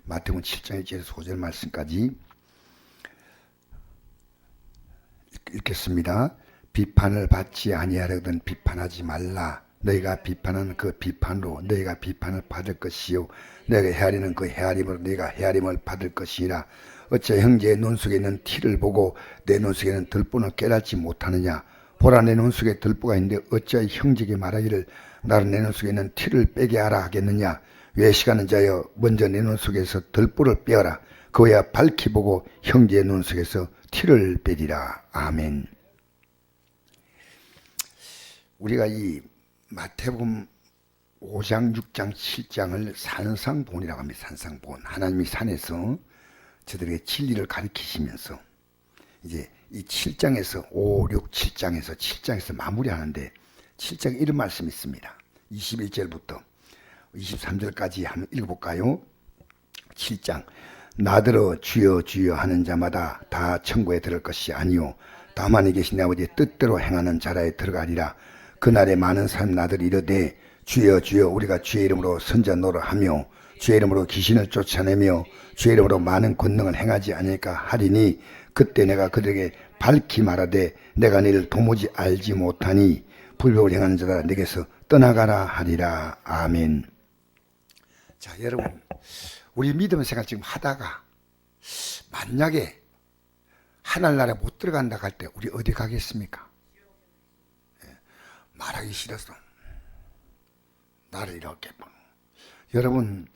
마태복음 7장 1절에서 5절 말씀까지 읽겠습니다. 비판을 받지 아니하려거든 비판하지 말라. 너희가 비판하는 그 비판으로 너희가 비판을 받을 것이요 너희가 헤아리는 그 헤아림으로 너희가 헤아림을 받을 것이니라. 어째 형제의 눈 속에 있는 티를 보고 내 눈 속에는 들보는 깨닫지 못하느냐. 보라, 내 눈 속에 들보가 있는데 어찌하여 형제에게 말하기를 나는 내 눈 속에 있는 티를 빼게 하라 하겠느냐. 외식하는 자여, 먼저 내 눈 속에서 들보를 빼어라. 그어야 밝히 보고 형제의 눈 속에서 티를 빼리라. 아멘. 우리가 이 마태복음 5장, 6장, 7장을 산상본이라고 합니다. 산상본. 하나님이 산에서 저들에게 진리를 가르치시면서 이제 이 7장에서 5, 6, 7장에서 마무리하는데 7장에 이런 말씀이 있습니다. 21절부터 23절까지 한번 읽어볼까요? 7장. 나더러 주여 주여 하는 자마다 다 천국에 들어갈 것이 아니요 다만 이 계신 내 아버지의 뜻대로 행하는 자라에 들어가리라. 그날에 많은 사람 나들이 이르되 주여 주여 우리가 주의 이름으로 선자 노릇하며 주의 이름으로 귀신을 쫓아내며 주의 이름으로 많은 권능을 행하지 아니까 하리니 그때 내가 그들에게 밝히 말하되 내가 너희를 도무지 알지 못하니 불법을 행하는 자들아 내게서 떠나가라 하리라. 아멘. 자, 여러분, 우리 믿음 생활 지금 하다가 만약에 하늘나라에 못 들어간다 할 때 우리 어디 가겠습니까? 말하기 싫어서 나를 이렇게 여러분,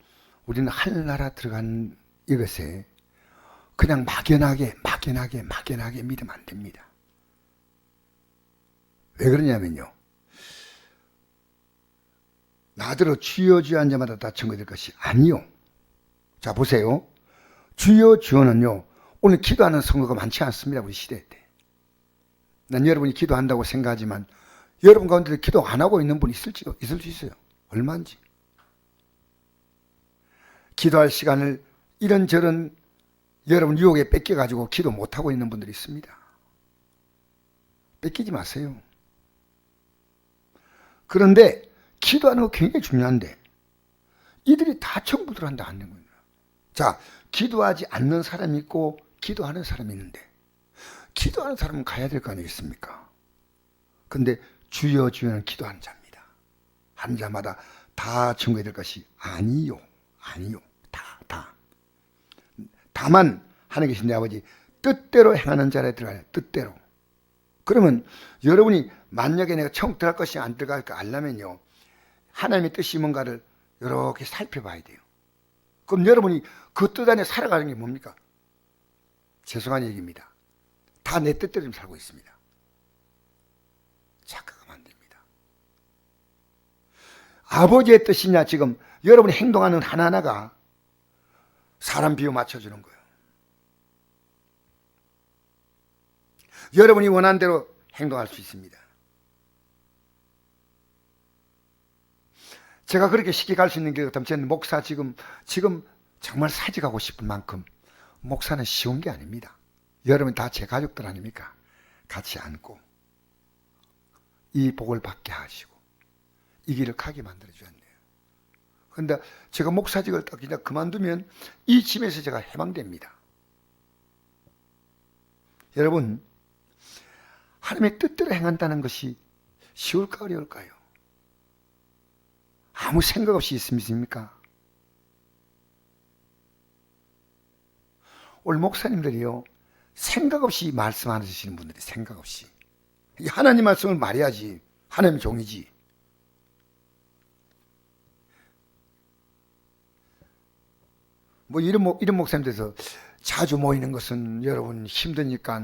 우리는 하늘나라 들어간 이것에 그냥 막연하게 믿으면 안 됩니다. 왜 그러냐면요, 나더러 주여 주여 한 자마다 다 천국에 들 것이 아니요. 자, 보세요. 주여 주여는요, 오늘 기도하는 성도가 많지 않습니다. 우리 시대 때. 난 여러분이 기도한다고 생각하지만 여러분 가운데 기도 안 하고 있는 분이 있을 수 있어요. 얼마인지. 기도할 시간을 이런저런 여러분 유혹에 뺏겨가지고 기도 못하고 있는 분들이 있습니다. 뺏기지 마세요. 그런데 기도하는 거 굉장히 중요한데 이들이 다 천국 들어간다 하는 거예요. 자, 기도하지 않는 사람이 있고 기도하는 사람이 있는데 기도하는 사람은 가야 될 거 아니겠습니까? 근데 주여 주여는 기도하는 자입니다. 한 자마다 다 천국에 들 것이 아니요. 다. 다만 하나님 계신 내 아버지 뜻대로 행하는 자에 들어가요. 뜻대로. 그러면 여러분이 만약에 내가 천국 들어갈 것이 안 들어갈까 알려면요, 하나님의 뜻이 뭔가를 이렇게 살펴봐야 돼요. 그럼 여러분이 그 뜻 안에 살아가는 게 뭡니까? 죄송한 얘기입니다. 다 내 뜻대로 좀 살고 있습니다. 착각하면 안 됩니다. 아버지의 뜻이냐, 지금 여러분이 행동하는 하나하나가 사람 비유 맞춰주는 거예요. 여러분이 원하는 대로 행동할 수 있습니다. 제가 그렇게 쉽게 갈 수 있는 게 그렇다면 저는 목사 지금 정말 사직하고 싶은 만큼 목사는 쉬운 게 아닙니다. 여러분 다 제 가족들 아닙니까? 같이 안고 이 복을 받게 하시고 이 길을 가게 만들어줘야 돼요. 그런데 제가 목사직을 딱 그냥 그만두면 이 집에서 제가 해방됩니다. 여러분, 하나님의 뜻대로 행한다는 것이 쉬울까 어려울까요? 아무 생각 없이 있습니까? 오늘 목사님들이요, 생각 없이 말씀 안 하시는 분들이 생각 없이 하나님 말씀을 말해야지. 하나님의 종이지. 뭐 이런 목사님들에서 자주 모이는 것은 여러분 힘드니까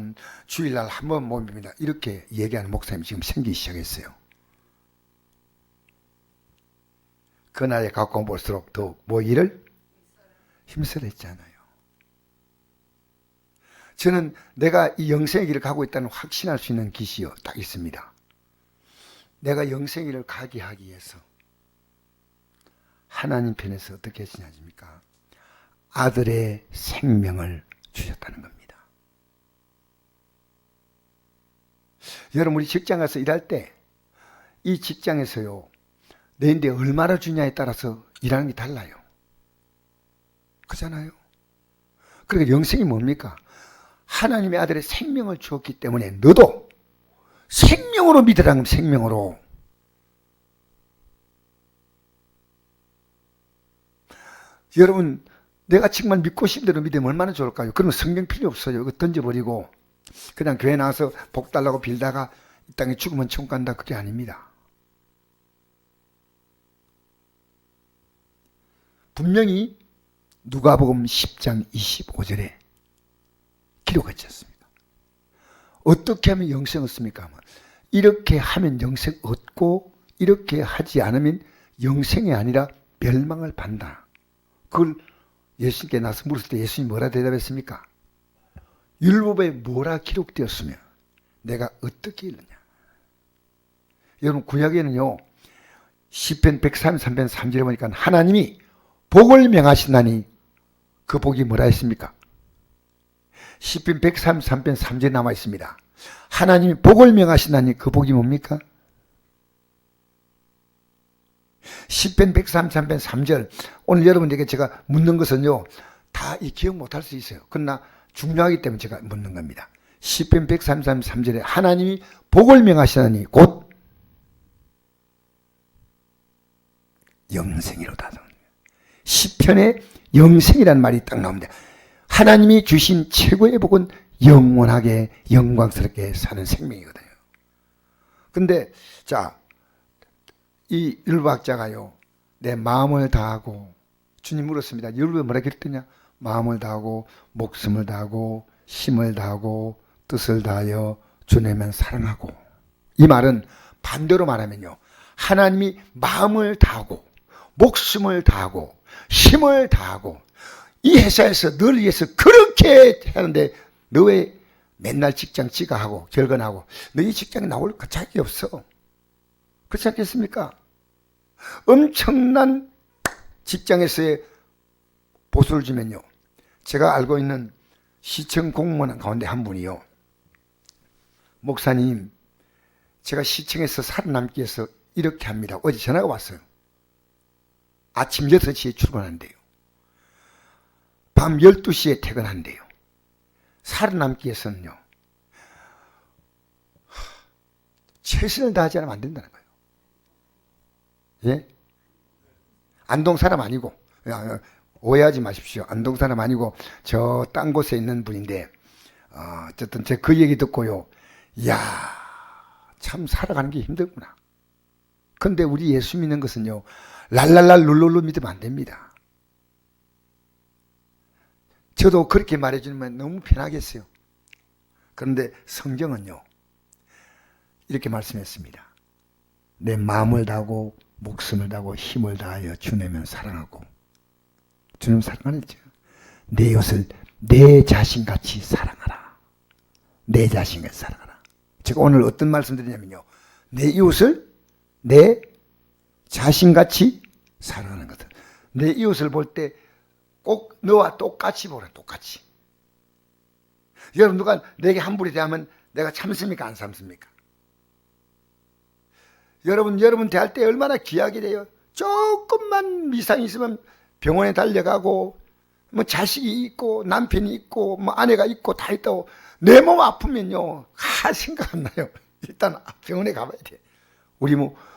주일날 한 번 모입니다. 이렇게 얘기하는 목사님이 지금 생기기 시작했어요. 그날에 가까운 볼수록 더욱 모이기를 힘쓰랬잖아요. 저는 내가 이 영생의 길을 가고 있다는 확신할 수 있는 기시요 딱 있습니다. 내가 영생의 길을 가게 하기 위해서 하나님 편에서 어떻게 하시냐십니까? 아들의 생명을 주셨다는 겁니다. 여러분, 우리 직장 가서 일할 때 이 직장에서요, 내인데 얼마나 주냐에 따라서 일하는 게 달라요. 하잖아요. 그러니까 영생이 뭡니까? 하나님의 아들의 생명을 주었기 때문에 너도 생명으로 믿으라는 겁니다. 생명으로. 여러분, 내가 정말 믿고 싶은 대로 믿으면 얼마나 좋을까요? 그러면 성경 필요 없어요. 이거 던져버리고 그냥 교회 나와서 복 달라고 빌다가 이 땅에 죽으면 천국 간다. 그게 아닙니다. 분명히 누가복음 10장 25절에 기록하지 않습니까? 어떻게 하면 영생 얻습니까? 이렇게 하면 영생 얻고 이렇게 하지 않으면 영생이 아니라 멸망을 받는다. 그걸 예수님께 나서 물었을 때 예수님이 뭐라 대답했습니까? 율법에 뭐라 기록되었으며 내가 어떻게 읽느냐. 여러분 구약에는요 시편 133편 3절에 보니까 하나님이 복을 명하시나니 그 복이 뭐라 했습니까? 시편 133편 3절에 남아 있습니다. 하나님이 복을 명하시나니 그 복이 뭡니까? 시편 133편 3절. 오늘 여러분에게 제가 묻는 것은요 다 기억 못할 수 있어요. 그러나 중요하기 때문에 제가 묻는 겁니다. 시편 133편 3절에 하나님이 복을 명하시나니 곧 영생이로다. 시편에 영생이라는 말이 딱 나옵니다. 하나님이 주신 최고의 복은 영원하게 영광스럽게 사는 생명이거든요. 근데 자, 이 율법학자가요 내 마음을 다하고 주님 물었습니다. 율법에 뭐라 그랬더냐? 마음을 다하고 목숨을 다하고 힘을 다하고 뜻을 다하여 주님만 사랑하고. 이 말은 반대로 말하면요 하나님이 마음을 다하고 목숨을 다하고 힘을 다하고 이 회사에서 널 위해서 그렇게 하는데 너 왜 맨날 직장 지가하고 결근하고 너 이 직장에 나올 자격이 없어. 그렇지 않겠습니까? 엄청난 직장에서의 보수를 주면요 제가 알고 있는 시청 공무원 가운데 한 분이요 목사님 제가 시청에서 살아남기 위해서 이렇게 합니다. 어제 전화가 왔어요. 아침 6시에 출근한대요. 밤 12시에 퇴근한대요. 살아남기 위해서는요 최선을 다하지 않으면 안 된다는 거예요. 예? 안동 사람 아니고 오해하지 마십시오. 안동 사람 아니고 저 딴 곳에 있는 분인데 어쨌든 제가 그 얘기 듣고요 이야 참 살아가는 게 힘들구나. 근데 우리 예수 믿는 것은요 랄랄랄 룰룰루 믿으면 안 됩니다. 저도 그렇게 말해주면 너무 편하겠어요. 그런데 성경은요 이렇게 말씀했습니다. 내 마음을 다하고 목숨을 다하고 힘을 다하여 주님을 사랑하고. 주님 사랑하죠. 내 이웃을 내 자신같이 사랑하라. 내 자신같이 사랑하라. 제가 오늘 어떤 말씀 드리냐면요 내 이웃을 내 자신같이 사랑하는 것들. 내 이웃을 볼 때 꼭 너와 똑같이 보라. 똑같이. 여러분 누가 내게 함부로 대하면 내가 참습니까? 안 참습니까? 여러분 대할 때 얼마나 귀하게 돼요. 조금만 이상이 있으면 병원에 달려가고 뭐 자식이 있고 남편이 있고 뭐 아내가 있고 다 있다고 내 몸 아프면요 생각 안 나요. 일단 병원에 가봐야 돼.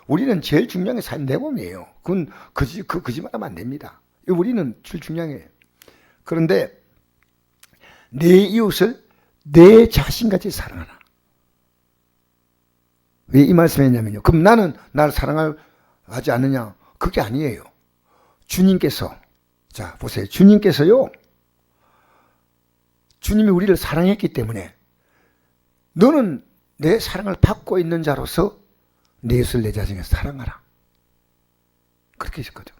우리는 제일 중요한 게 사실 내 몸이에요. 그건 거짓말하면 안 됩니다. 우리는 제일 중요한 게. 그런데 내 이웃을 내 자신같이 사랑하라. 왜 이 말씀을 했냐면요. 그럼 나는 나를 사랑하지 않느냐? 그게 아니에요. 주님께서 자 보세요. 주님께서요. 주님이 우리를 사랑했기 때문에 너는 내 사랑을 받고 있는 자로서 내 이웃을 내 자신을 사랑하라. 그렇게 했거든.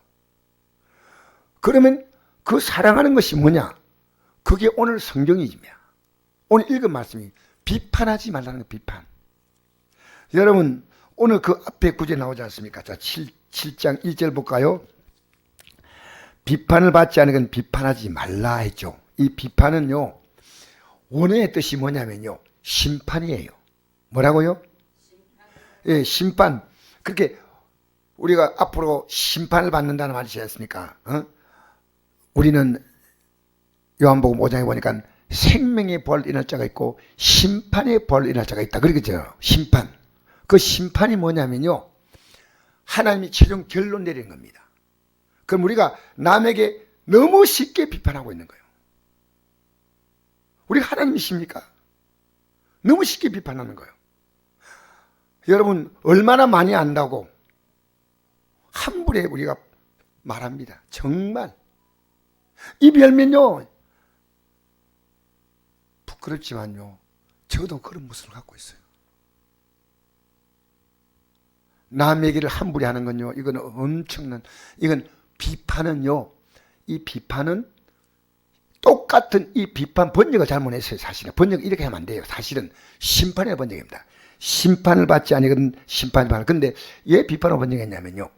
그러면 그 사랑하는 것이 뭐냐? 그게 오늘 성경이지만 오늘 읽은 말씀이 비판하지 말라는 거. 비판. 여러분 오늘 그 앞에 구절에 나오지 않습니까? 자 7장 1절 볼까요? 비판을 받지 않은 건 비판하지 말라 했죠. 이 비판은요 원어의 뜻이 뭐냐면요 심판이에요. 뭐라고요? 예, 심판. 그렇게 우리가 앞으로 심판을 받는다는 말이지 않습니까? 우리는 요한복음 5장에 보니까 생명의 벌 일어날 자가 있고 심판의 벌 일어날 자가 있다. 그러겠죠. 심판. 그 심판이 뭐냐면요, 하나님이 최종 결론 내리는 겁니다. 그럼 우리가 남에게 너무 쉽게 비판하고 있는 거예요. 우리 하나님이십니까? 너무 쉽게 비판하는 거예요. 여러분, 얼마나 많이 안다고 함부로 우리가 말합니다. 정말 입이 열면요, 부끄럽지만요, 저도 그런 모습을 갖고 있어요. 남 얘기를 함부로 하는 건요, 이건 엄청난, 이건 비판은요, 이 비판은 똑같은 이 비판 번역을 잘못했어요. 사실은 번역 이렇게 하면 안 돼요. 사실은 심판의 번역입니다. 심판을 받지 아니거든 심판을 받아. 근데 왜 비판을 번역했냐면요,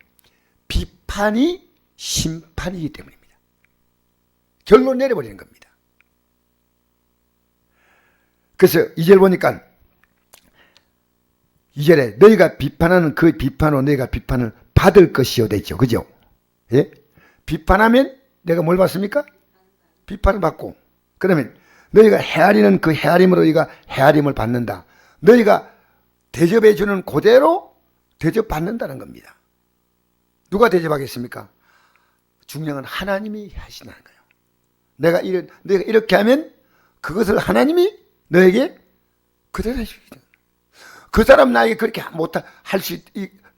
비판이 심판이기 때문입니다. 결론 내려버리는 겁니다. 그래서 2절 보니까 2절에 너희가 비판하는 그 비판으로 너희가 비판을 받을 것이요 되죠. 그죠? 예? 비판하면 내가 뭘 받습니까? 비판을 받고, 그러면 너희가 헤아리는 그 헤아림으로 너희가 헤아림을 받는다. 너희가 대접해 주는 그대로 대접받는다는 겁니다. 누가 대접하겠습니까? 중요한 건 하나님이 하신다는 거예요. 너희가 이렇게 하면 그것을 하나님이 너에게 그대로 해주시죠. 그 사람 나에게 그렇게 할 수,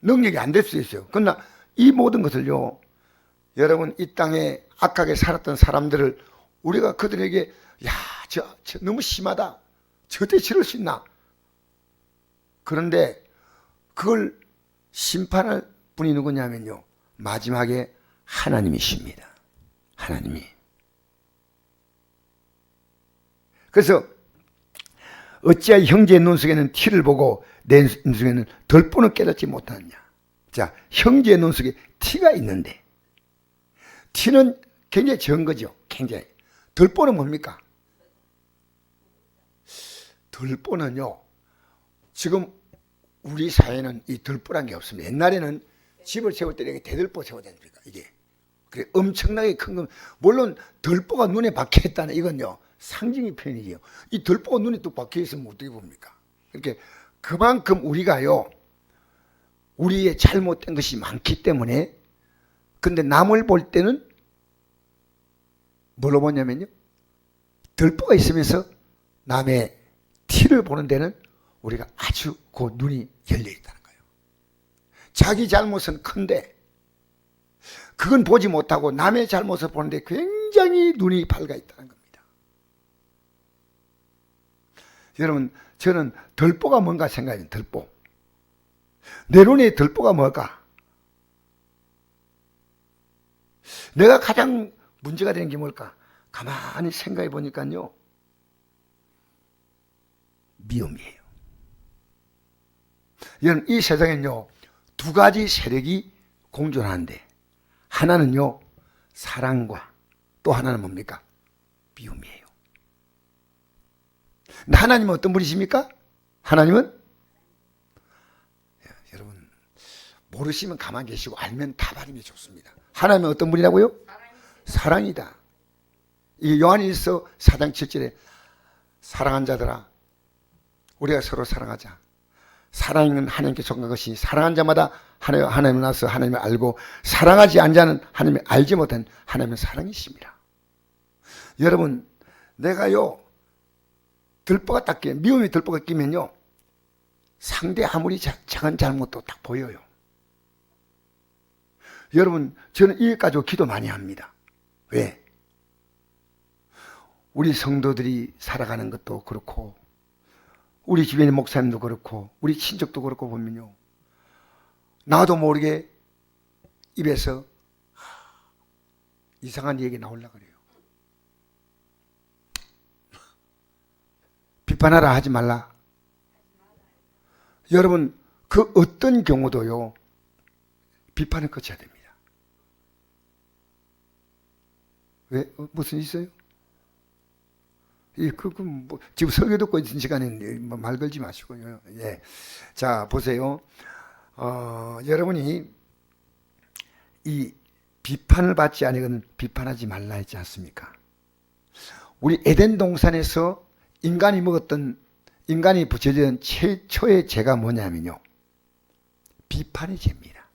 능력이 안 될 수 있어요. 그러나 이 모든 것을요, 여러분, 이 땅에 악하게 살았던 사람들을 우리가 그들에게, 야, 저 너무 심하다, 저때 저럴 수 있나? 그런데 그걸 심판할 분이 누구냐면요, 마지막에 하나님이십니다. 하나님이. 그래서 어찌하여 형제의 눈속에는 티를 보고 내 눈속에는 덜보는 깨닫지 못하느냐. 자, 형제의 눈속에 티가 있는데, 티는 굉장히 적은 거죠. 굉장히. 덜보는 뭡니까? 덜보는요, 지금 우리 사회는 이 덜보란 게 없습니다. 옛날에는 집을 세울 때 이렇게 대들보 세워야 됩니다. 이게. 그래, 엄청나게 큰 건, 물론 덜보가 눈에 박혀 있다는 이건요, 상징의 표현이에요. 이 덜보가 눈에 또 박혀 있으면 어떻게 봅니까? 이렇게 그만큼 우리가요, 우리의 잘못된 것이 많기 때문에, 근데 남을 볼 때는 뭘로 보냐면요, 덜보가 있으면서 남의 티를 보는 데는 우리가 아주 그 눈이 열려 있다는 거예요. 자기 잘못은 큰데 그건 보지 못하고 남의 잘못을 보는데 굉장히 눈이 밝아 있다는 겁니다. 여러분, 저는 덜보가 뭔가 생각해요. 덜보. 내 눈에 덜보가 뭘까? 내가 가장 문제가 되는 게 뭘까? 가만히 생각해 보니까요, 미움이에요. 여러분, 이 세상에는요, 두 가지 세력이 공존하는데, 하나는요, 사랑과 또 하나는 뭡니까? 미움이에요. 근데 하나님은 어떤 분이십니까? 하나님은, 여러분, 모르시면 가만히 계시고 알면 다 받는 게 좋습니다. 하나님은 어떤 분이라고요? 사랑이다. 이 요한일서 4장 7절에 사랑한 자들아, 우리가 서로 사랑하자. 사랑은 하나님께 속한 것이, 사랑한 자마다 하나님을 나서 하나님을 알고, 사랑하지 않은 자는 하나님을 알지 못한 하나님의 사랑이십니다. 여러분, 내가요, 들보가 딱 끼면, 미움이 들보가 끼면요, 상대 아무리 작은 잘못도 딱 보여요. 여러분, 저는 이것 가지고 기도 많이 합니다. 왜? 우리 성도들이 살아가는 것도 그렇고, 우리 주변의 목사님도 그렇고, 우리 친척도 그렇고 보면요, 나도 모르게 입에서 이상한 얘기 나오려고 그래요. 비판하라 하지 말라. 여러분, 그 어떤 경우도요, 비판을 거쳐야 됩니다. 왜? 무슨 일 있어요? 지금 설교 듣고 있는 시간에 말 걸지 마시고요. 예. 자, 보세요. 여러분이 이 비판을 받지 아니거든 비판하지 말라 했지 않습니까? 우리 에덴 동산에서 인간이 붙여진 최초의 죄가 뭐냐면요, 비판의 죄입니다.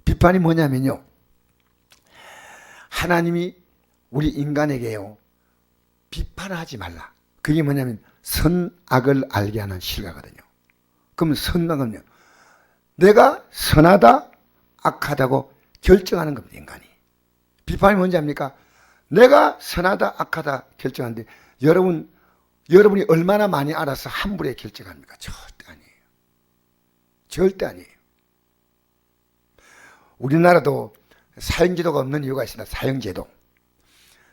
비판이 뭐냐면요, 하나님이 우리 인간에게요, 비판하지 말라. 그게 뭐냐면 선악을 알게 하는 실과거든요. 그럼 선악은요, 내가 선하다 악하다고 결정하는 겁니다. 인간이. 비판이 뭔지 압니까? 내가 선하다 악하다 결정하는데 여러분이 얼마나 많이 알아서 한 불에 결정합니까? 절대 아니에요. 절대 아니에요. 우리나라도 사형제도가 없는 이유가 있습니다. 사형제도.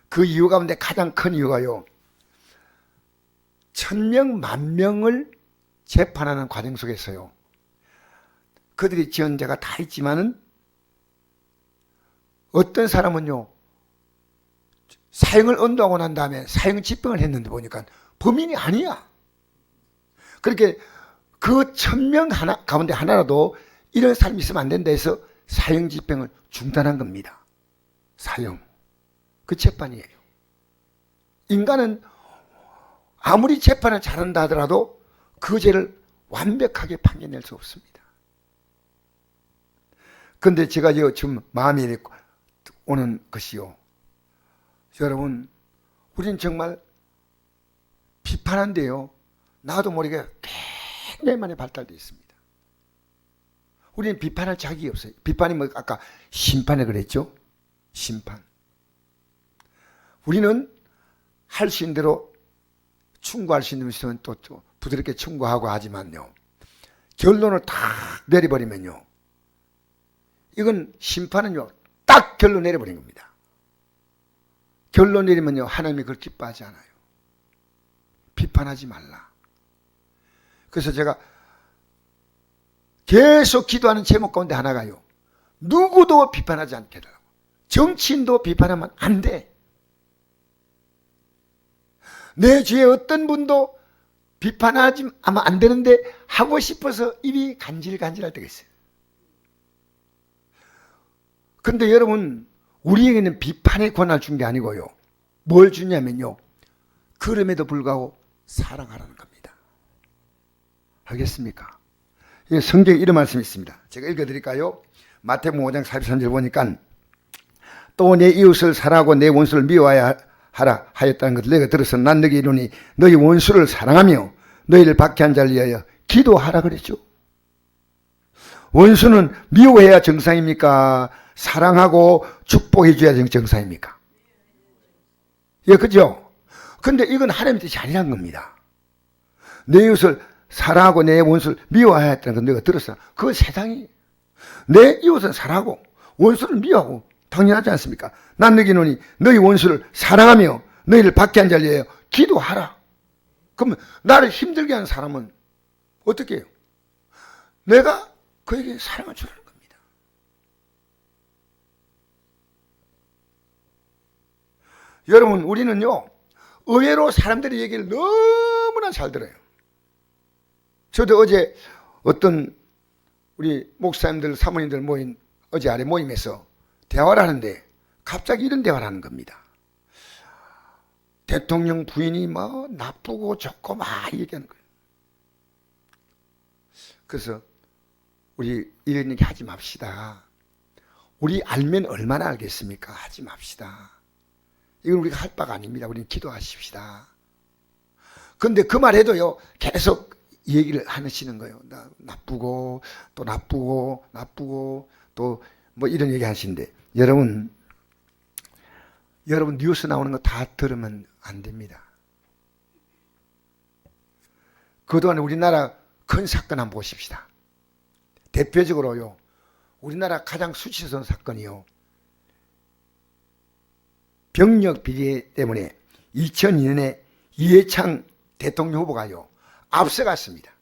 그 이유 가운데 가장 큰 이유가요, 1000명, 10,000명을 재판하는 과정 속에서요, 그들이 지은 죄가 다 있지만은 어떤 사람은요, 사형을 언도하고 난 다음에 사형 집행을 했는데 보니까 범인이 아니야. 그렇게 그 1000명 가운데 하나라도 이런 사람이 있으면 안 된다 해서 사형 집행을 중단한 겁니다. 사형. 그 재판이에요. 인간은 아무리 재판을 잘한다 하더라도 그 죄를 완벽하게 판결낼 수 없습니다. 그런데 제가 지금 마음에 오는 것이요, 여러분, 우리는 정말 비판한데요, 나도 모르게 굉장히 많이 발달되어 있습니다. 우리는 비판할 자격이 없어요. 비판이 뭐 아까 심판에 그랬죠? 심판. 우리는 할 수 있는 대로 충고할 수 있는 있으면 또 부드럽게 충고하고 하지만요, 결론을 딱 내려버리면요, 이건 심판은요, 딱 결론 내려버린 겁니다. 결론 내리면요, 하나님이 그걸 기뻐하지 않아요. 비판하지 말라. 그래서 제가 계속 기도하는 제목 가운데 하나가요, 누구도 비판하지 않게 해달라고. 정치인도 비판하면 안 돼. 내 주위에 어떤 분도 비판하지 하면 안 되는데 하고 싶어서 입이 간질간질할 때가 있어요. 근데 여러분, 우리에게는 비판의 권한을 준 게 아니고요, 뭘 주냐면요, 그럼에도 불구하고 사랑하라는 겁니다. 알겠습니까? 성경에 이런 말씀이 있습니다. 제가 읽어드릴까요? 마태복음 5장 43절 보니까, 또 내 이웃을 사랑하고 내 원수를 미워하라 하였다는 것을 내가 들어서 난 너희에게 이르노니 너희 원수를 사랑하며 너희를 박해한 자를 위하여 기도하라 그랬죠. 원수는 미워해야 정상입니까? 사랑하고 축복해 줘야 정상입니까? 예, 그죠? 근데 이건 하나님의 뜻이 아니란 겁니다. 내 이웃을 사랑하고 내 원수를 미워하였다는 건 내가 들었어. 그건 세상이. 내 이웃은 사랑하고 원수를 미워하고 당연하지 않습니까? 난 너희에게 이르노니 너희 원수를 사랑하며 너희를 박해한 자를 위하여 기도하라. 그러면 나를 힘들게 하는 사람은 어떻게 해요? 내가 그에게 사랑을 주라는 겁니다. 여러분, 우리는요, 의외로 사람들의 얘기를 너무나 잘 들어요. 저도 어제 어떤 우리 목사님들, 사모님들 모인 어제 아래 모임에서 대화를 하는데 갑자기 이런 대화를 하는 겁니다. 대통령 부인이 뭐 나쁘고 좋고 막 얘기하는 거예요. 그래서 우리 이런 얘기 하지 맙시다. 우리 알면 얼마나 알겠습니까? 하지 맙시다. 이건 우리가 할 바가 아닙니다. 우리는 기도하십시다. 그런데 그 말 해도요, 계속 얘기를 하시는 거예요. 나쁘고 또 나쁘고 또 뭐 이런 얘기 하시는데, 여러분 뉴스 나오는 거 다 들으면 안 됩니다. 그동안 우리나라 큰 사건 한번 보십시다. 대표적으로요, 우리나라 가장 수치스러운 사건이요, 병력 비리 때문에 2002년에 이해창 대통령 후보가요, 앞서갔습니다.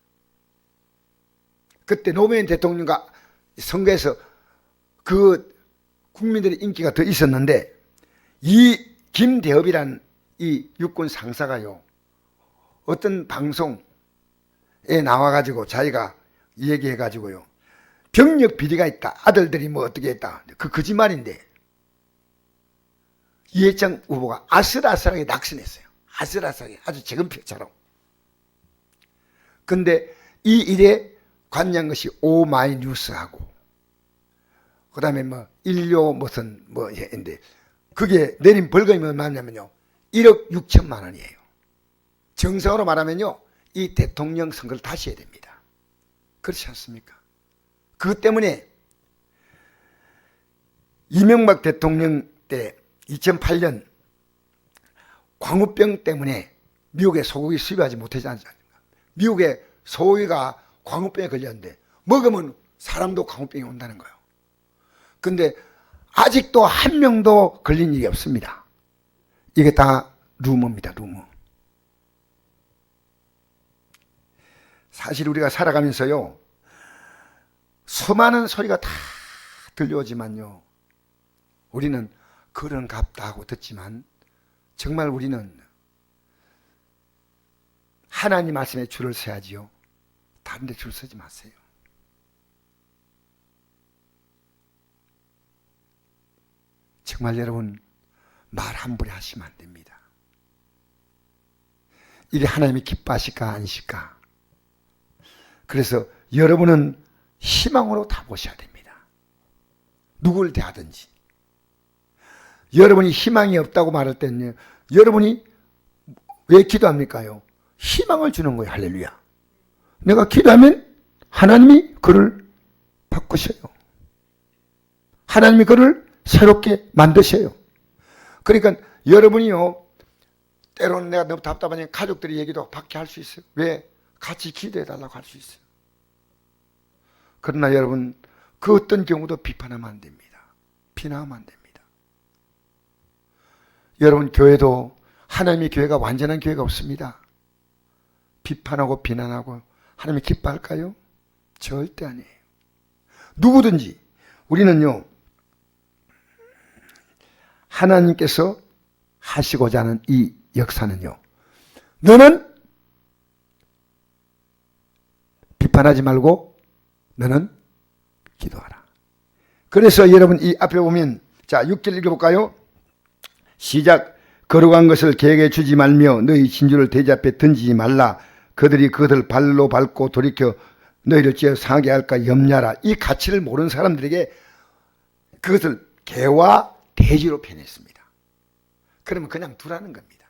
그때 노무현 대통령과 선거에서 그 국민들의 인기가 더 있었는데, 이 김대업이란 이 육군 상사가요, 어떤 방송에 나와가지고 자기가 얘기해가지고요, 병력 비리가 있다, 아들들이 뭐 어떻게 했다, 그 거짓말인데 이회창 후보가 아슬아슬하게 낙선했어요. 아슬아슬하게, 아주 재건표처럼. 근데 이 일에 관여한 것이 오마이뉴스하고, 그 다음에 뭐, 인료 무슨, 뭐, 인데, 그게 내린 벌금이 얼마냐면요, 1억 6천만 원이에요. 정상으로 말하면요, 이 대통령 선거를 다시 해야 됩니다. 그렇지 않습니까? 그것 때문에 이명박 대통령 때 2008년 광우병 때문에 미국에 소고기 수입하지 못하지 않습니까? 미국에 소고기가 광우병에 걸렸는데 먹으면 사람도 광우병이 온다는 거예요. 근데 아직도 한 명도 걸린 일이 없습니다. 이게 다 루머입니다. 루머. 사실 우리가 살아가면서요, 수많은 소리가 다 들려오지만요, 우리는 그런 갑다 하고 듣지만 정말 우리는 하나님 말씀에 줄을 서야지요. 다른 데 줄 서지 마세요. 정말 여러분, 말 함부로 하시면 안 됩니다. 이게 하나님이 기뻐하실까 아니실까? 그래서 여러분은 희망으로 다 보셔야 됩니다. 누구를 대하든지. 여러분이 희망이 없다고 말할 때는요, 여러분이 왜 기도합니까요? 희망을 주는 거예요. 할렐루야. 내가 기도하면 하나님이 그를 바꾸셔요. 하나님이 그를 새롭게 만드셔요. 그러니까 여러분이요, 때로는 내가 너무 답답하니 가족들이 얘기도 밖에 할 수 있어요. 왜? 같이 기도해달라고 할 수 있어요. 그러나 여러분, 그 어떤 경우도 비판하면 안 됩니다. 비난하면 안 됩니다. 여러분, 교회도 하나님의 교회가 완전한 교회가 없습니다. 비판하고 비난하고 하나님이 기뻐할까요? 절대 아니에요. 누구든지 우리는요, 하나님께서 하시고자 하는 이 역사는요, 너는 비판하지 말고 너는 기도하라. 그래서 여러분, 이 앞에 보면, 자, 6절 읽어볼까요? 시작. 거룩한 것을 계획해 주지 말며 너희 진주를 돼지 앞에 던지지 말라. 그들이 그것을 발로 밟고 돌이켜 너희를 찌어 상하게 할까 염려하라. 이 가치를 모르는 사람들에게 그것을 개와 돼지로 표현했습니다. 그러면 그냥 두라는 겁니다.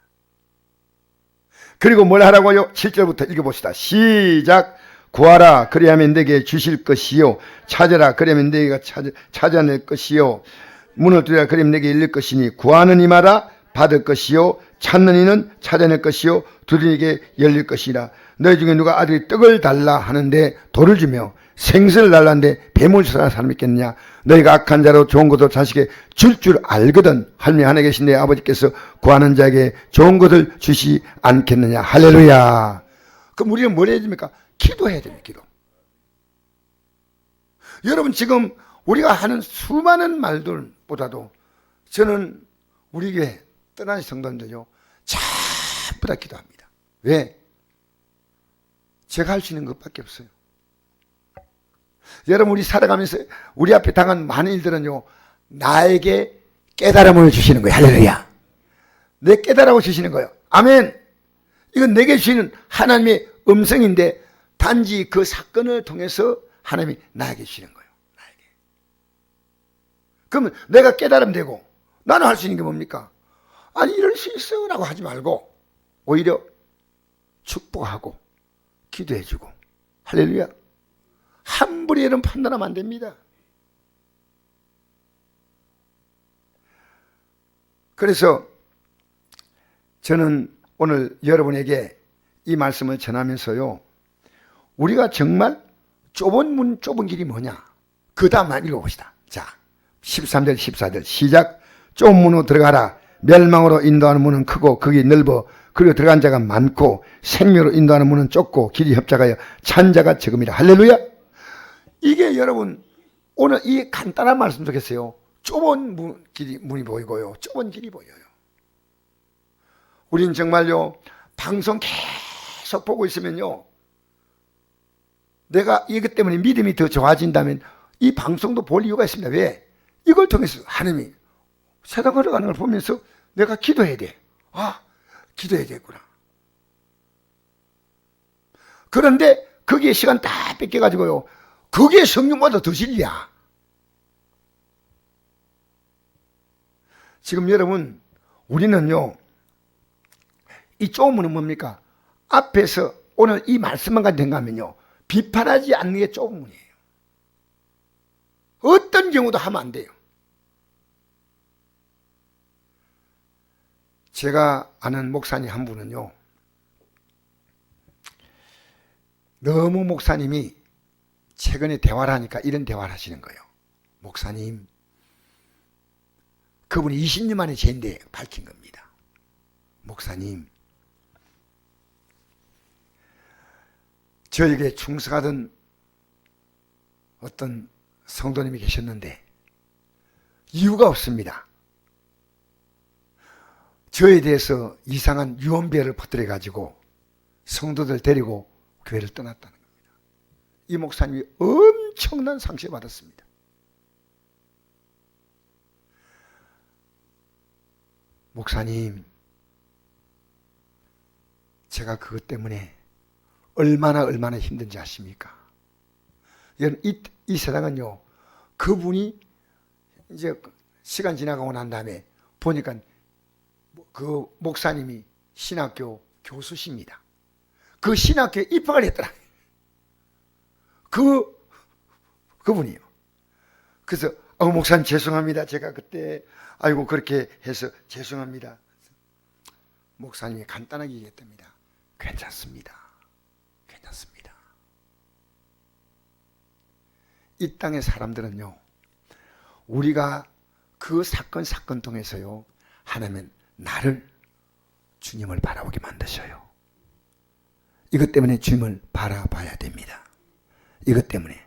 그리고 뭘 하라고요? 7절부터 읽어봅시다. 시작. 구하라 그리하면 내게 주실 것이요, 찾으라 그리하면 내가 찾아낼 것이요, 문을 두드리라 그리하면 내게 열릴 것이니 구하는 이마다 받을 것이요, 찾는 이는 찾아낼 것이요, 두드리게 열릴 것이라. 너희 중에 누가 아들이 떡을 달라 하는데 돌을 주며 생선을 달라는데 뱀을 주라는 사람이 있겠느냐? 너희가 악한 자로 좋은 것도 자식에게 줄 알거든 할머니 하나 계신 내 아버지께서 구하는 자에게 좋은 것을 주시 않겠느냐? 할렐루야. 그럼 우리는 뭘 해야 됩니까? 기도해야 됩니다. 기도. 여러분, 지금 우리가 하는 수많은 말들보다도 저는 우리 교회 떠난 성도들요, 전부 다 기도합니다. 왜? 제가 할 수 있는 것밖에 없어요. 여러분, 우리 살아가면서 우리 앞에 당한 많은 일들은요, 나에게 깨달음을 주시는 거예요. 할렐루야. 내 깨달음을 주시는 거예요. 아멘. 이건 내게 주시는 하나님의 음성인데 단지 그 사건을 통해서 하나님이 나에게 주시는 거예요. 나에게. 그러면 내가 깨달으면 되고, 나는 할 수 있는 게 뭡니까? 아니, 이럴 수 있어요 라고 하지 말고 오히려 축복하고 기도해주고. 할렐루야. 함부로 여러분 판단하면 안 됩니다. 그래서 저는 오늘 여러분에게 이 말씀을 전하면서요, 우리가 정말 좁은 문 좁은 길이 뭐냐, 그 다음만 읽어봅시다. 자, 13절 14절 시작. 좁은 문으로 들어가라. 멸망으로 인도하는 문은 크고 거기 넓어 그리고 들어간 자가 많고 생명으로 인도하는 문은 좁고 길이 협착하여 찬 자가 적음이라. 할렐루야. 이게 여러분 오늘 이 간단한 말씀 속에서요, 좁은 문이 보이고요, 좁은 길이 보여요. 우린 정말요, 방송 계속 보고 있으면요, 내가 이것 때문에 믿음이 더 좋아진다면 이 방송도 볼 이유가 있습니다. 왜? 이걸 통해서 하나님이 세상 걸어가는 걸 보면서 내가 기도해야 돼. 아, 기도해야 되겠구나. 그런데 거기에 시간 다 뺏겨가지고요. 그게 성령보다 더 진리야. 지금 여러분, 우리는요, 이 좁음은 뭡니까? 앞에서 오늘 이 말씀만 가지고 하면요, 비판하지 않는 게 좁음이에요. 어떤 경우도 하면 안 돼요. 제가 아는 목사님 한 분은요, 너무 목사님이 최근에 대화를 하니까 이런 대화를 하시는 거예요. 목사님, 그분이 20년 만에 제인데 밝힌 겁니다. 목사님, 저에게 충성하던 어떤 성도님이 계셨는데 이유가 없습니다. 저에 대해서 이상한 유언비어를 퍼뜨려 가지고 성도들 데리고 교회를 떠났다는 겁니다. 이 목사님이 엄청난 상처를 받았습니다. 목사님, 제가 그것 때문에 얼마나 힘든지 아십니까? 여러분, 이 세상은요, 그분이 이제 시간 지나가고 난 다음에 보니까 그 목사님이 신학교 교수십니다. 그 신학교에 입학을 했더라. 그분이요. 그래서 목사님 죄송합니다. 제가 그때 아이고 그렇게 해서 죄송합니다. 목사님이 간단하게 얘기했답니다. 괜찮습니다. 괜찮습니다. 이 땅의 사람들은요, 우리가 그 사건 통해서요, 하나님은 나를, 주님을 바라보게 만드셔요. 이것 때문에 주님을 바라봐야 됩니다. 이것 때문에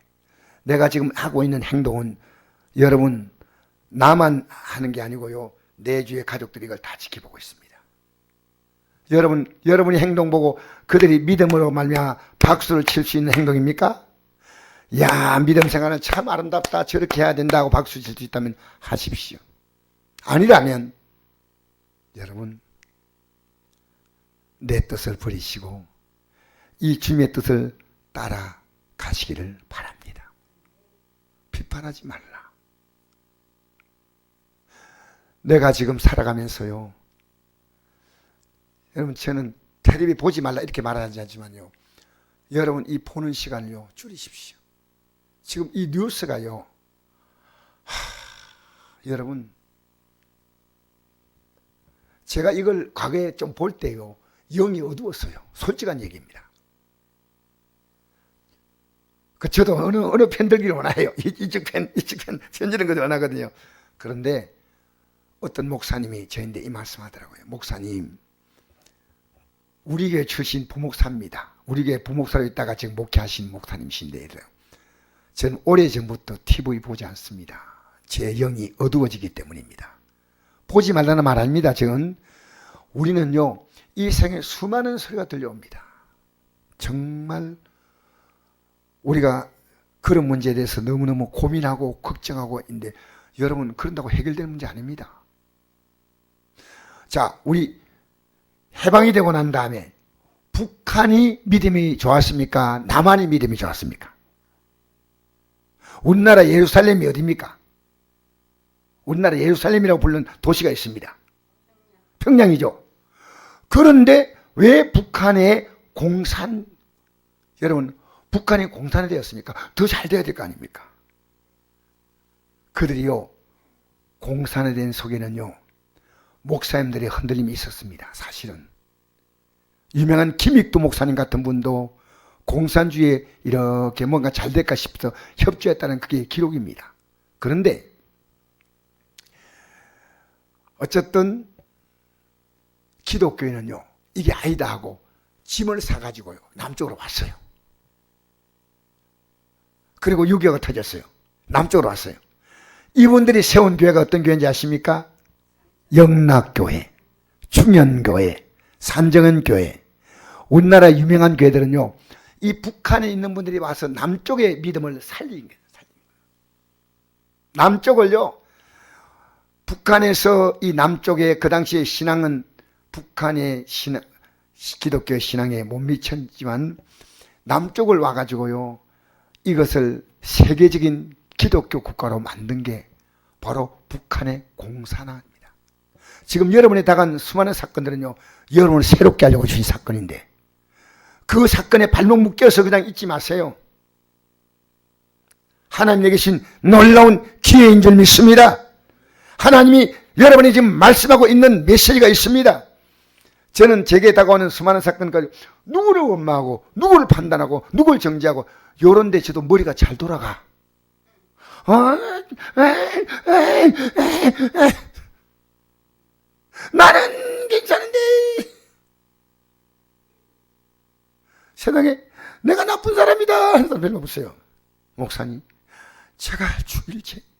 내가 지금 하고 있는 행동은 여러분 나만 하는 게 아니고요, 내 주위의 가족들이 이걸 다 지켜보고 있습니다. 여러분이 행동 보고 그들이 믿음으로 말미암아 박수를 칠 수 있는 행동입니까? 야, 믿음 생활은 참 아름답다, 저렇게 해야 된다고 박수 칠 수 있다면 하십시오. 아니라면 여러분, 내 뜻을 버리시고 이 주님의 뜻을 따라가시기를 바랍니다. 비판하지 말라. 내가 지금 살아가면서요, 여러분, 저는 텔레비 보지 말라 이렇게 말하지 않지만요, 여러분 이 보는 시간을요 줄이십시오. 지금 이 뉴스가요, 여러분, 제가 이걸 과거에 좀 볼 때요, 영이 어두웠어요. 솔직한 얘기입니다. 저도 어느 편 들기를 원해요. 이쪽 편 편지는 것도 원하거든요. 그런데 어떤 목사님이 저한테 이 말씀하더라고요. 목사님, 우리 교회 출신 부목사입니다. 우리 교회 부목사로 있다가 지금 목회하신 목사님이신데, 저는 오래전부터 TV 보지 않습니다. 제 영이 어두워지기 때문입니다. 보지 말라는 말 아닙니다. 저는 우리는요, 이 생에 수많은 소리가 들려옵니다. 정말 우리가 그런 문제에 대해서 너무너무 고민하고 걱정하고 있는데, 여러분, 그런다고 해결될 문제 아닙니다. 자, 우리 해방이 되고 난 다음에 북한이 믿음이 좋았습니까? 남한이 믿음이 좋았습니까? 우리나라 예루살렘이 어디입니까? 우리나라 예루살렘이라고 부르는 도시가 있습니다. 평양이죠. 그런데 왜 북한의 여러분, 북한이 공산이 되었습니까? 더 잘 돼야 될 거 아닙니까? 그들이요, 공산에 된 속에는요, 목사님들의 흔들림이 있었습니다. 사실은 유명한 김익두 목사님 같은 분도 공산주의에 이렇게 뭔가 잘 될까 싶어서 협조했다는 그게 기록입니다. 그런데 어쨌든 기독교인은요, 이게 아니다 하고 짐을 사가지고요, 남쪽으로 왔어요. 그리고 6.25가 터졌어요. 남쪽으로 왔어요. 이분들이 세운 교회가 어떤 교회인지 아십니까? 영락교회, 충현교회, 산정은교회. 우리나라 유명한 교회들은요, 이 북한에 있는 분들이 와서 남쪽의 믿음을 살린 거예요. 남쪽을요, 북한에서 이 남쪽의 그 당시의 신앙은 북한의 기독교 신앙에 못 미쳤지만 남쪽을 와가지고요, 이것을 세계적인 기독교 국가로 만든 게 바로 북한의 공산화입니다. 지금 여러분에 다가간 수많은 사건들은요, 여러분을 새롭게 하려고 주신 사건인데 그 사건에 발목 묶여서 그냥 잊지 마세요. 하나님에 계신 놀라운 기회인 줄 믿습니다. 하나님이 여러분이 지금 말씀하고 있는 메시지가 있습니다. 저는 제게 다가오는 수많은 사건까지 누구를 원망하고 누구를 판단하고 누구를 정죄하고 요런 데 저도 머리가 잘 돌아가. 나는 괜찮은데 세상에 내가 나쁜 사람이다 하는 사람 별로 없어요. 목사님, 제가 죽일 죄입니다.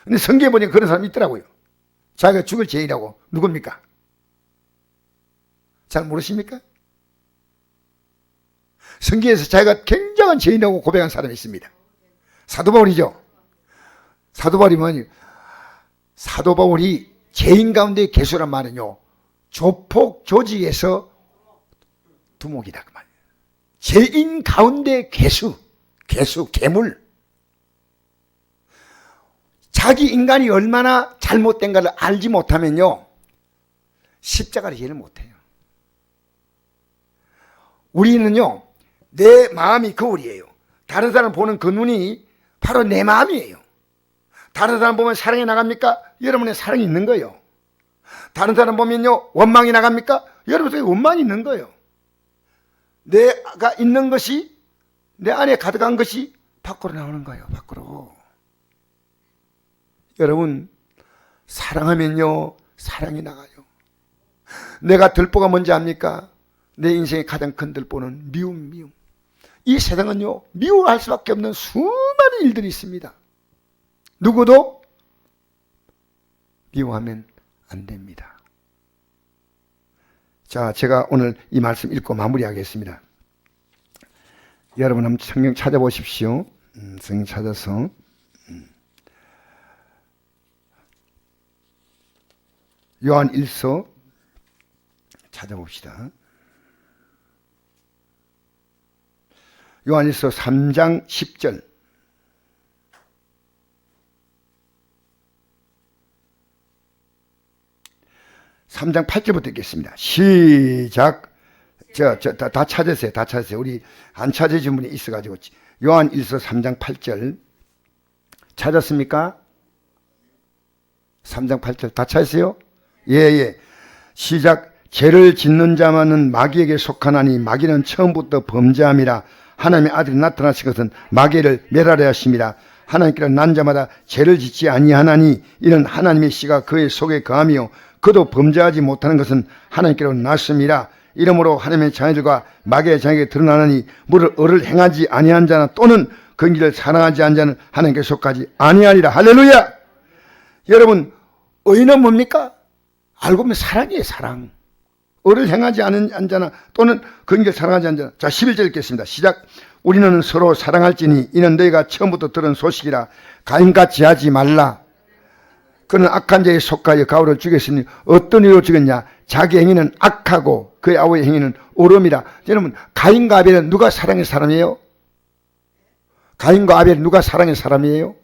근데 성경에 보니까 그런 사람이 있더라고요. 자기가 죽을 죄이라고. 누굽니까? 잘 모르십니까? 성경에서 자기가 굉장한 죄인이라고 고백한 사람이 있습니다. 사도 바울이죠. 사도 바울이 뭐니? 사도 바울이 죄인 가운데 개수란 말은요, 조폭 조직에서 두목이다 그 말이에요. 죄인 가운데 개수, 괴물. 자기 인간이 얼마나 잘못된가를 알지 못하면요, 십자가를 이해를 못해요. 우리는요, 내 마음이 거울이에요. 다른 사람 보는 그 눈이 바로 내 마음이에요. 다른 사람 보면 사랑이 나갑니까? 여러분의 사랑이 있는 거예요. 다른 사람 보면요, 원망이 나갑니까? 여러분 속에 원망이 있는 거예요. 내가 있는 것이, 내 안에 가득한 것이 밖으로 나오는 거예요. 밖으로. 여러분, 사랑하면요, 사랑이 나가요. 내가 들보가 뭔지 압니까? 내 인생의 가장 큰 들보는 미움. 이 세상은요, 미워할 수밖에 없는 수많은 일들이 있습니다. 누구도 미워하면 안 됩니다. 자, 제가 오늘 이 말씀 읽고 마무리하겠습니다. 여러분 한번 성경 찾아보십시오. 성경 찾아서 요한 1서 찾아봅시다. 요한 1서 3장 10절. (3장 8절부터) 읽겠습니다. 시작. 다 찾으세요. 다 찾으세요. 우리 안 찾으신 분이 있어가지고. 요한 1서 3장 8절 찾았습니까? 3장 8절 다 찾으세요? 예. 시작. 죄를 짓는 자만은 마귀에게 속하나니 마귀는 처음부터 범죄함이라. 하나님의 아들이 나타나신 것은 마귀를 멸하려 하심이라. 하나님께로 난 자마다 죄를 짓지 아니하나니 이는 하나님의 씨가 그의 속에 거하며 그도 범죄하지 못하는 것은 하나님께로 났음이라. 이러므로 하나님의 자녀들과 마귀의 자녀에게 드러나느니 무릇 의를 행하지 아니한 자나 또는 그 길을 사랑하지 않은 자는 하나님께 속하지 아니하리라. 할렐루야. 여러분, 의는 뭡니까? 알고 보면 사랑이에요. 사랑. 의를 행하지 않은 자나 또는 그 길을 사랑하지 않은 자나. 자, 11절 읽겠습니다. 시작. 우리는 서로 사랑할지니 이는 너희가 처음부터 들은 소식이라. 가인같이 하지 말라. 그는 악한 자에 속하여 가울을 죽였으니 어떤 이유로 죽였냐? 자기 행위는 악하고 그의 아버지의 행위는 오름이라. 여러분, 가인과 아벨은 누가 사랑의 사람이에요? 가인과 아벨은 누가 사랑의 사람이에요?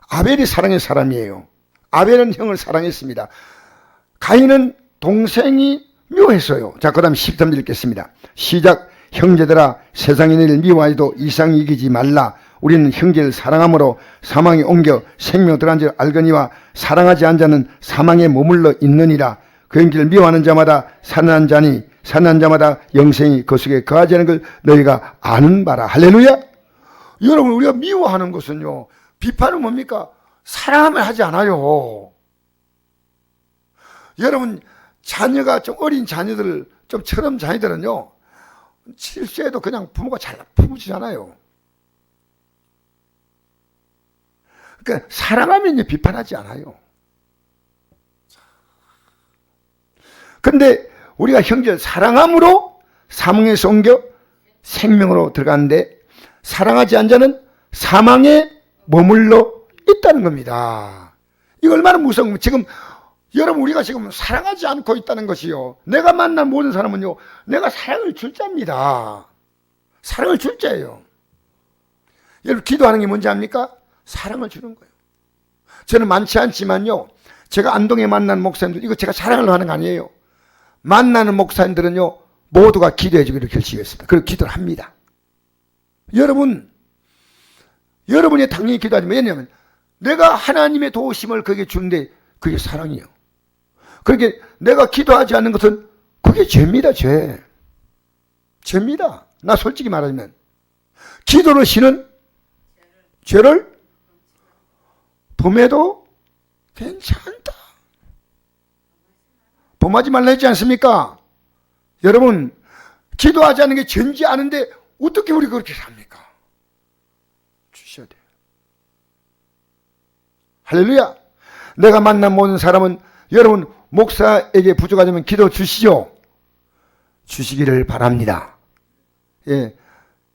아벨이 사랑의 사람이에요. 아벨은 형을 사랑했습니다. 가인은 동생이 미워했어요. 자, 그 다음 13절 읽겠습니다. 시작. 형제들아, 세상이 너희를 미워하여도 이상히 이기지 말라. 우리는 형제를 사랑함으로 사망에 옮겨 생명 들어간 줄 알거니와 사랑하지 않은 자는 사망에 머물러 있느니라. 그 형제를 미워하는 자마다 살아난 자니 살아난 자마다 영생이 그 속에 거하지 않은 걸 너희가 아는 바라. 할렐루야. 여러분, 우리가 미워하는 것은요, 비판은 뭡니까? 사랑하면 하지 않아요. 여러분, 자녀가 좀 어린 자녀들, 좀 처럼 자녀들은요, 실수해도 그냥 부모가 잘 품어주잖아요. 그러니까 사랑하면 비판하지 않아요. 근데 우리가 형제를 사랑함으로 사망에서 옮겨 생명으로 들어가는데 사랑하지 않은 자는 사망에 머물러 있다는 겁니다. 이거 얼마나 무서운 거예요. 지금 여러분 우리가 지금 사랑하지 않고 있다는 것이요. 내가 만난 모든 사람은요. 내가 사랑을 줄 자입니다. 사랑을 줄 자예요. 여러분 기도하는 게 뭔지 압니까? 사랑을 주는 거예요. 저는 많지 않지만요. 제가 안동에 만난 목사님들 이거 제가 자랑을 하는 거 아니에요. 만나는 목사님들은요. 모두가 기도해 주기로 결심했습니다. 그리고 기도를 합니다. 여러분이 당연히 기도하지만 왜냐하면 내가 하나님의 도우심을 그게 주는데 그게 사랑이에요. 그렇게 내가 기도하지 않는 것은 그게 죄입니다. 죄입니다. 나 솔직히 말하면 기도를 쉬는 죄를 범해도 괜찮다. 범하지 말라 했지 않습니까? 여러분 기도하지 않는 게 죄인지 아는데 어떻게 우리 그렇게 삽니까? 주셔야 돼요. 할렐루야. 내가 만난 모든 사람은 여러분 목사에게 부족하다면 기도 주시죠. 주시기를 바랍니다. 예,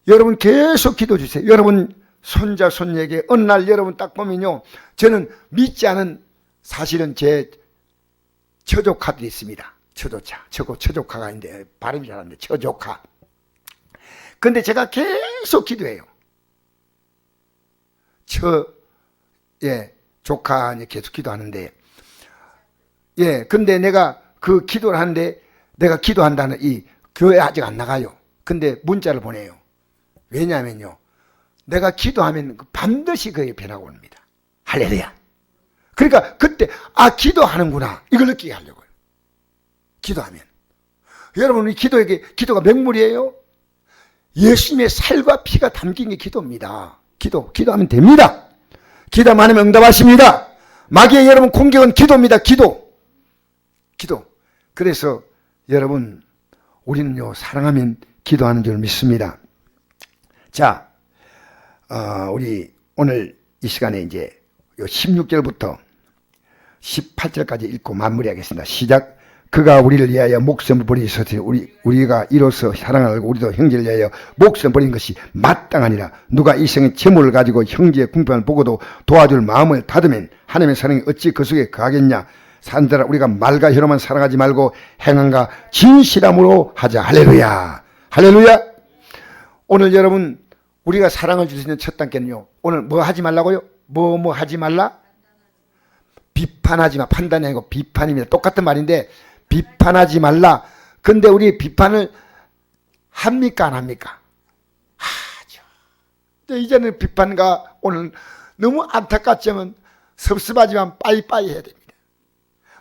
여러분 계속 기도 주세요. 여러분 손자 손녀에게 어느 날 여러분 딱 보면요. 저는 믿지 않은 사실은 제 처조카들이 있습니다. 처조카가 있는데 발음이 잘 안 돼. 처조카. 근데 제가 계속 기도해요. 조카 계속 기도하는데 근데 내가 그 기도를 하는데 내가 기도한다는 이 교회 아직 안 나가요. 근데 문자를 보내요. 왜냐하면요. 내가 기도하면 반드시 그게 변화가 옵니다. 할렐루야. 그러니까 그때 기도하는구나. 이걸 느끼게 하려고요. 기도하면. 여러분 이 기도가 맹물이에요. 예수님의 살과 피가 담긴 게 기도입니다. 기도하면 됩니다. 기도만 하면 응답하십니다. 마귀의 여러분 공격은 기도입니다. 기도. 그래서 여러분 우리는요 사랑하면 기도하는 줄 믿습니다. 자, 우리 오늘 이 시간에 이제 16절부터 18절까지 읽고 마무리하겠습니다. 시작. 그가 우리를 위하여 목숨을 버리셨으니 우리가 이로써 사랑을 알고 우리도 형제를 위하여 목숨을 버린 것이 마땅하니라. 누가 이 생의 재물을 가지고 형제의 궁핍을 보고도 도와줄 마음을 닫으면 하나님의 사랑이 어찌 그 속에 거하겠냐. 사람들아 우리가 말과 혀로만 사랑하지 말고 행함과 진실함으로 하자. 할렐루야. 할렐루야. 오늘 여러분 우리가 사랑을 줄 수 있는 첫 단계는요. 오늘 뭐 하지 말라고요? 뭐 하지 말라? 비판하지 마. 판단이 아니고 비판입니다. 똑같은 말인데 비판하지 말라. 근데 우리 비판을 합니까 안 합니까? 하죠. 이제는 비판과 오늘 너무 안타깝지만 섭섭하지만 빠이빠이 해야 됩니다.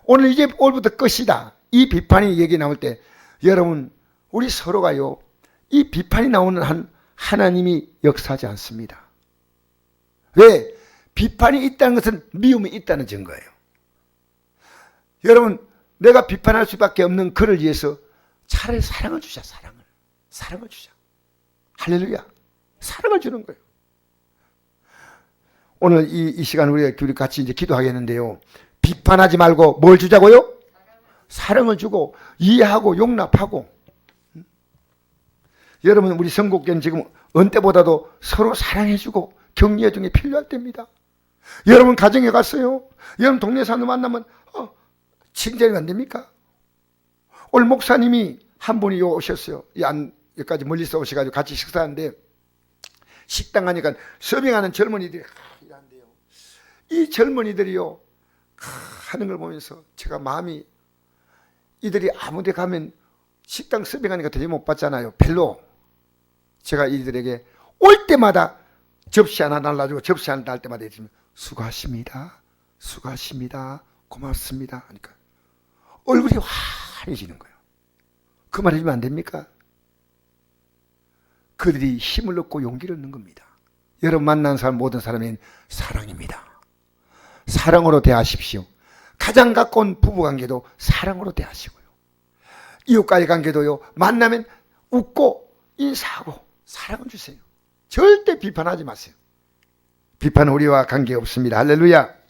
오늘 이제 오늘부터 끝이다. 이 비판이 얘기 나올 때 여러분 우리 서로가요. 이 비판이 나오는 한 하나님이 역사하지 않습니다. 왜? 비판이 있다는 것은 미움이 있다는 증거예요. 여러분 내가 비판할 수밖에 없는 그를 위해서 차라리 사랑을 주자. 사랑을 주자. 할렐루야. 사랑을 주는 거예요. 오늘 이 시간 우리 같이 이제 기도하겠는데요. 비판하지 말고 뭘 주자고요? 사랑을 주고 이해하고 용납하고. 여러분 우리 선곡교는 지금 언제보다도 서로 사랑해주고 격려해주는 게 필요할 때입니다. 여러분 가정에 갔어요. 여러분 동네 사람 만나면 칭찬이 안 됩니까? 오늘 목사님이 한 분이 오셨어요. 여기까지 멀리서 오셔가지고 같이 식사하는데 식당 가니까 서빙하는 젊은이들이 일한대요. 이 젊은이들이요 하는 걸 보면서 제가 마음이 이들이 아무데 가면 식당 서빙하니까 되게 못 받잖아요. 별로. 제가 이들에게 올 때마다 접시 하나 날라주고 접시 하나 날 때마다 해주면 수고하십니다. 고맙습니다. 하니까 얼굴이 환해지는 거예요. 그 말 해주면 안 됩니까? 그들이 힘을 얻고 용기를 얻는 겁니다. 여러분 만난 사람 모든 사람은 사랑입니다. 사랑으로 대하십시오. 가장 가까운 부부관계도 사랑으로 대하시고요. 이웃과의 관계도요. 만나면 웃고 인사하고 사랑을 주세요. 절대 비판하지 마세요. 비판은 우리와 관계없습니다. 할렐루야.